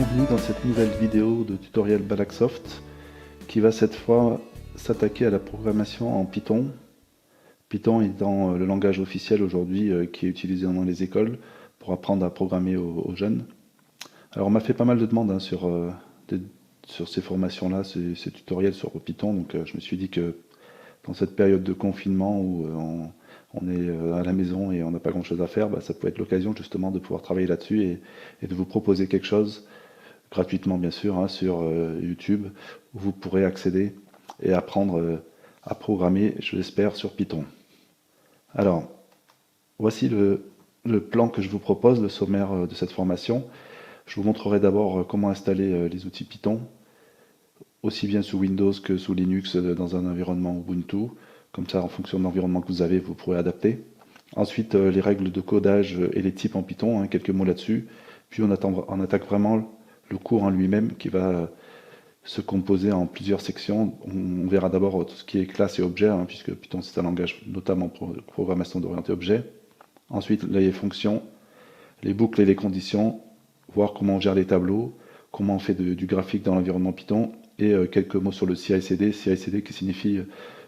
bienvenue dans cette nouvelle vidéo de tutoriel Balaxsoft qui va cette fois s'attaquer à la programmation en Python. Python étant le langage officiel aujourd'hui qui est utilisé dans les écoles pour apprendre à programmer aux jeunes. Alors on m'a fait pas mal de demandes sur ces formations-là, ces tutoriels sur Python, donc je me suis dit que dans cette période de confinement où on est à la maison et on n'a pas grand-chose à faire, ça peut être l'occasion justement de pouvoir travailler là-dessus et de vous proposer quelque chose gratuitement bien sûr sur YouTube où vous pourrez accéder et apprendre à programmer, je l'espère, sur Python. Alors, voici le plan que je vous propose, le sommaire de cette formation. Je vous montrerai d'abord comment installer les outils Python, aussi bien sous Windows que sous Linux dans un environnement Ubuntu. Comme ça, en fonction de l'environnement que vous avez, vous pourrez adapter. Ensuite, les règles de codage et les types en Python, quelques mots là-dessus. Puis on attaque vraiment le cours en lui-même qui va se composer en plusieurs sections. On verra d'abord tout ce qui est classe et objet, puisque Python c'est un langage notamment pour programmation d'orienté objet. Ensuite, les fonctions, les boucles et les conditions, voir comment on gère les tableaux, comment on fait du graphique dans l'environnement Python, et quelques mots sur le CI/CD, CI/CD qui signifie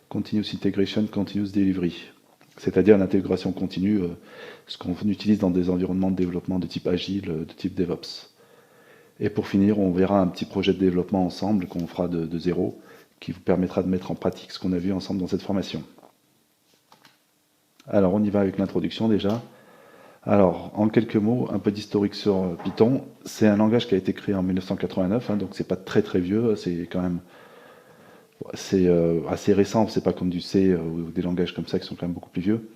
Continuous Integration, Continuous Delivery, c'est-à-dire l'intégration continue, ce qu'on utilise dans des environnements de développement de type agile, de type DevOps. Et pour finir, on verra un petit projet de développement ensemble qu'on fera de zéro, qui vous permettra de mettre en pratique ce qu'on a vu ensemble dans cette formation. Alors on y va avec l'introduction déjà. Alors, en quelques mots, un peu d'historique sur Python. C'est un langage qui a été créé en 1989, donc c'est pas très très vieux, c'est quand même assez récent, c'est pas comme du C ou des langages comme ça qui sont quand même beaucoup plus vieux,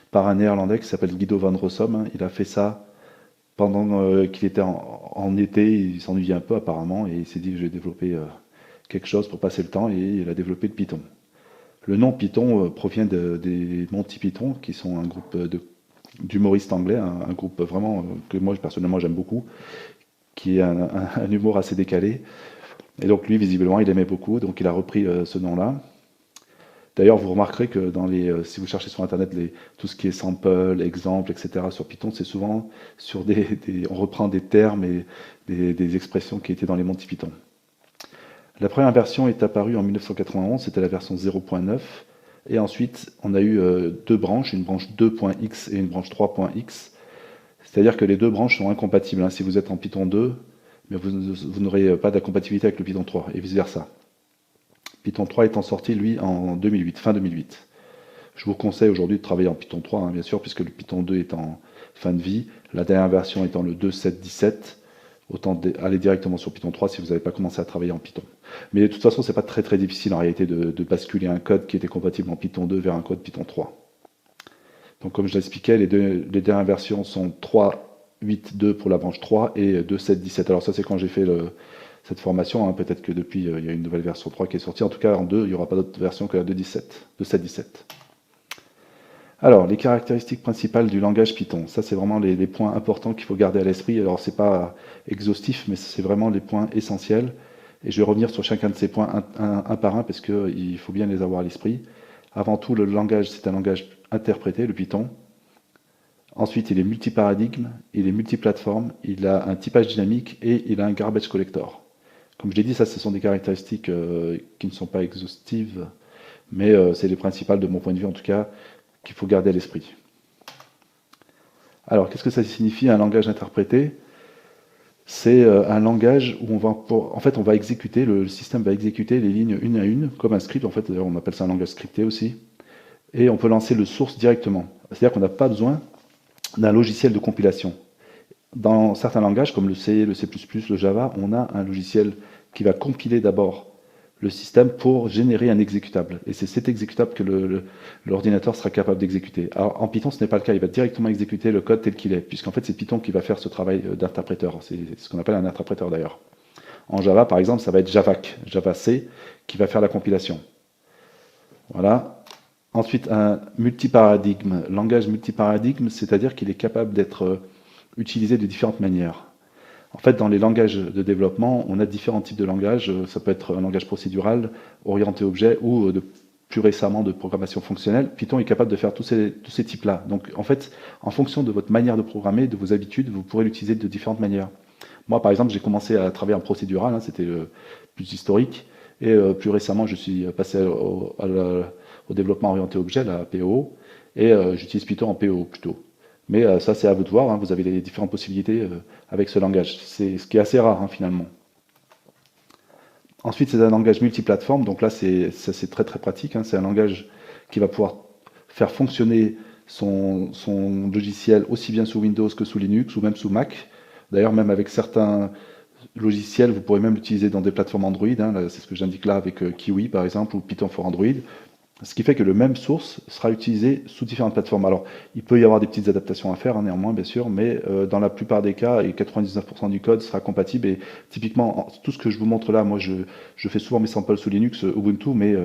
par un néerlandais qui s'appelle Guido van Rossum. Il a fait ça pendant qu'il était en été, il s'ennuyait un peu apparemment, et il s'est dit je vais développer quelque chose pour passer le temps, et il a développé le Python. Le nom Python provient des Monty Python, qui sont un groupe d'humoristes anglais, un groupe vraiment que moi personnellement j'aime beaucoup, qui est un humour assez décalé. Et donc lui visiblement il aimait beaucoup, donc il a repris ce nom-là. D'ailleurs vous remarquerez que si vous cherchez sur internet tout ce qui est sample, exemple, etc. sur Python, c'est souvent sur on reprend des termes et des expressions qui étaient dans les Monty Python. La première version est apparue en 1991, c'était la version 0.9. Et ensuite, on a eu deux branches, une branche 2.x et une branche 3.x. C'est-à-dire que les deux branches sont incompatibles. Si vous êtes en Python 2, mais vous n'aurez pas de compatibilité avec le Python 3, et vice-versa. Python 3 étant sorti, lui, en 2008, fin 2008. Je vous conseille aujourd'hui de travailler en Python 3, bien sûr, puisque le Python 2 est en fin de vie. La dernière version étant le 2.7.17. Autant aller directement sur Python 3 si vous n'avez pas commencé à travailler en Python. Mais de toute façon, c'est pas très très difficile en réalité de basculer un code qui était compatible en Python 2 vers un code Python 3. Donc comme je l'expliquais, les dernières versions sont 3.8.2 pour la branche 3 et 2.7.17. Alors ça c'est quand j'ai fait cette formation, peut-être que depuis il y a une nouvelle version 3 qui est sortie. En tout cas en 2, il n'y aura pas d'autre version que la 2.7.17. Alors, les caractéristiques principales du langage Python, ça c'est vraiment les points importants qu'il faut garder à l'esprit. Alors c'est pas exhaustif, mais c'est vraiment les points essentiels. Et je vais revenir sur chacun de ces points un par un, parce qu'il faut bien les avoir à l'esprit. Avant tout, le langage, c'est un langage interprété, le Python. Ensuite, il est multiparadigme, il est multiplateforme, il a un typage dynamique et il a un garbage collector. Comme je l'ai dit, ça ce sont des caractéristiques qui ne sont pas exhaustives, mais c'est les principales de mon point de vue en tout cas, qu'il faut garder à l'esprit. Alors, qu'est-ce que ça signifie un langage interprété? C'est un langage où on va exécuter, le système va exécuter les lignes une à une, comme un script. En fait, d'ailleurs, on appelle ça un langage scripté aussi. Et on peut lancer le source directement. C'est-à-dire qu'on n'a pas besoin d'un logiciel de compilation. Dans certains langages, comme le C, le C++, le Java, on a un logiciel qui va compiler d'abord le système pour générer un exécutable. Et c'est cet exécutable que l'ordinateur sera capable d'exécuter. Alors en Python, ce n'est pas le cas, il va directement exécuter le code tel qu'il est, puisqu'en fait c'est Python qui va faire ce travail d'interpréteur. C'est ce qu'on appelle un interpréteur d'ailleurs. En Java, par exemple, ça va être Javac, Java-C, qui va faire la compilation. Voilà. Ensuite, un multiparadigme. Langage multiparadigme, c'est-à-dire qu'il est capable d'être utilisé de différentes manières. En fait, dans les langages de développement, on a différents types de langages. Ça peut être un langage procédural, orienté objet, ou plus récemment de programmation fonctionnelle. Python est capable de faire tous ces types-là. Donc, en fait, en fonction de votre manière de programmer, de vos habitudes, vous pourrez l'utiliser de différentes manières. Moi, par exemple, j'ai commencé à travailler en procédural, hein, c'était plus historique, et plus récemment, je suis passé au développement orienté objet, la PO, et j'utilise Python en PO plutôt. Mais ça, c'est à vous de voir, hein, vous avez les différentes possibilités avec ce langage. C'est ce qui est assez rare, hein, finalement. Ensuite, c'est un langage multiplateforme, donc là, c'est très très pratique, hein, c'est un langage qui va pouvoir faire fonctionner son logiciel aussi bien sous Windows que sous Linux ou même sous Mac. D'ailleurs, même avec certains logiciels, vous pourrez même l'utiliser dans des plateformes Android, hein, c'est ce que j'indique là avec Kiwi par exemple, ou Python for Android. Ce qui fait que le même source sera utilisé sous différentes plateformes. Alors, il peut y avoir des petites adaptations à faire, hein, néanmoins, bien sûr, mais dans la plupart des cas, et 99% du code sera compatible. Et typiquement, tout ce que je vous montre là, moi, je fais souvent mes samples sous Linux, Ubuntu, mais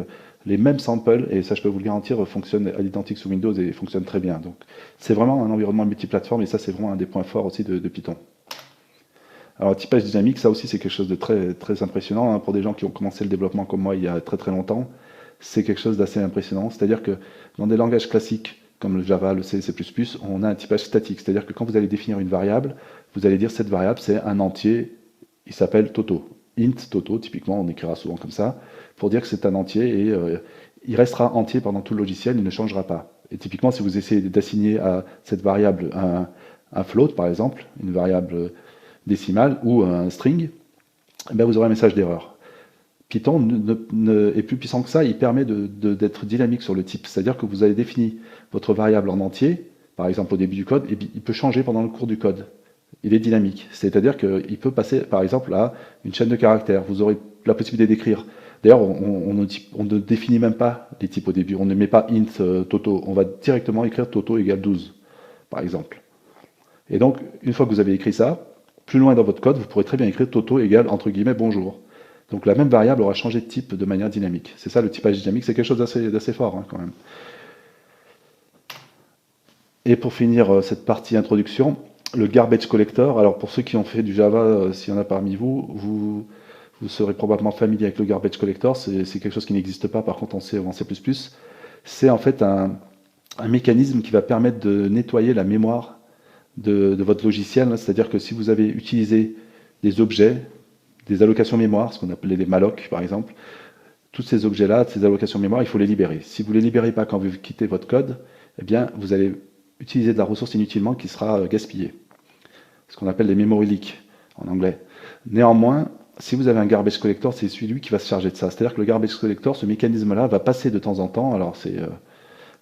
les mêmes samples, et ça, je peux vous le garantir, fonctionnent à l'identique sous Windows et fonctionnent très bien. Donc, c'est vraiment un environnement multiplateforme, et ça, c'est vraiment un des points forts aussi de Python. Alors, typage dynamique, ça aussi, c'est quelque chose de très, très impressionnant, hein, pour des gens qui ont commencé le développement comme moi il y a très très longtemps. C'est quelque chose d'assez impressionnant. C'est-à-dire que dans des langages classiques comme le Java, le C, C++, on a un typage statique. C'est-à-dire que quand vous allez définir une variable, vous allez dire cette variable, c'est un entier, il s'appelle Toto. Int Toto, typiquement, on écrira souvent comme ça, pour dire que c'est un entier et il restera entier pendant tout le logiciel, il ne changera pas. Et typiquement, si vous essayez d'assigner à cette variable un float, par exemple, une variable décimale ou un string, eh bien, vous aurez un message d'erreur. Python est plus puissant que ça, il permet d'être dynamique sur le type. C'est-à-dire que vous avez défini votre variable en entier, par exemple au début du code, et il peut changer pendant le cours du code. Il est dynamique. C'est-à-dire qu'il peut passer, par exemple, à une chaîne de caractères. Vous aurez la possibilité d'écrire. D'ailleurs, on ne définit même pas les types au début. On ne met pas int Toto. On va directement écrire Toto égale 12, par exemple. Et donc, une fois que vous avez écrit ça, plus loin dans votre code, vous pourrez très bien écrire Toto égale, entre guillemets, bonjour. Donc la même variable aura changé de type de manière dynamique. C'est ça le typage dynamique, c'est quelque chose d'assez fort, hein, quand même. Et pour finir cette partie introduction, le garbage collector. Alors pour ceux qui ont fait du Java, s'il y en a parmi vous, vous serez probablement familier avec le garbage collector. C'est quelque chose qui n'existe pas par contre en C ou en C++. C'est en fait un mécanisme qui va permettre de nettoyer la mémoire de votre logiciel. C'est-à-dire que si vous avez utilisé des objets, des allocations mémoire, ce qu'on appelait les malloc par exemple, tous ces objets-là, ces allocations mémoire, il faut les libérer. Si vous ne les libérez pas quand vous quittez votre code, eh bien, vous allez utiliser de la ressource inutilement qui sera gaspillée. Ce qu'on appelle les memory leaks en anglais. Néanmoins, si vous avez un garbage collector, c'est celui qui va se charger de ça. C'est-à-dire que le garbage collector, ce mécanisme-là, va passer de temps en temps. Alors c'est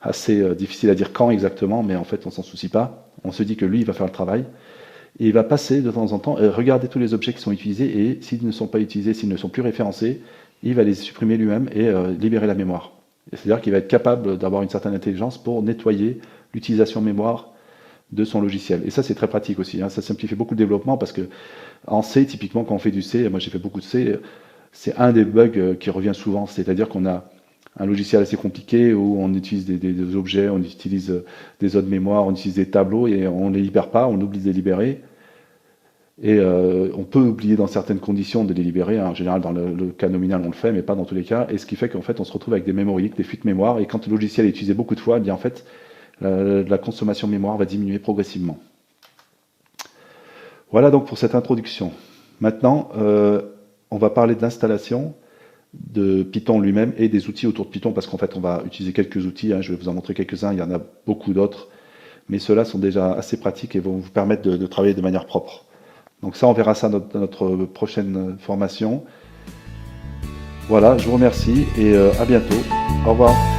assez difficile à dire quand exactement, mais en fait on s'en soucie pas. On se dit que lui, il va faire le travail. Et il va passer de temps en temps, regarder tous les objets qui sont utilisés, et s'ils ne sont pas utilisés, s'ils ne sont plus référencés, il va les supprimer lui-même et libérer la mémoire. C'est-à-dire qu'il va être capable d'avoir une certaine intelligence pour nettoyer l'utilisation mémoire de son logiciel. Et ça, c'est très pratique aussi, hein. Ça simplifie beaucoup le développement parce que en C, typiquement, quand on fait du C, moi j'ai fait beaucoup de C, c'est un des bugs qui revient souvent. C'est-à-dire qu'on a un logiciel assez compliqué où on utilise des objets, on utilise des zones mémoire, on utilise des tableaux et on ne les libère pas, on oublie de les libérer. Et on peut oublier dans certaines conditions de les libérer, hein. En général dans le cas nominal on le fait, mais pas dans tous les cas, et ce qui fait qu'en fait on se retrouve avec des memory leaks, des fuites mémoire, et quand le logiciel est utilisé beaucoup de fois, eh bien en fait la consommation mémoire va diminuer progressivement. Voilà donc pour cette introduction. Maintenant, on va parler de l'installation de Python lui-même et des outils autour de Python, parce qu'en fait on va utiliser quelques outils, hein, je vais vous en montrer quelques-uns, il y en a beaucoup d'autres, mais ceux-là sont déjà assez pratiques et vont vous permettre de travailler de manière propre. Donc ça, on verra ça dans notre prochaine formation. Voilà, je vous remercie et à bientôt. Au revoir.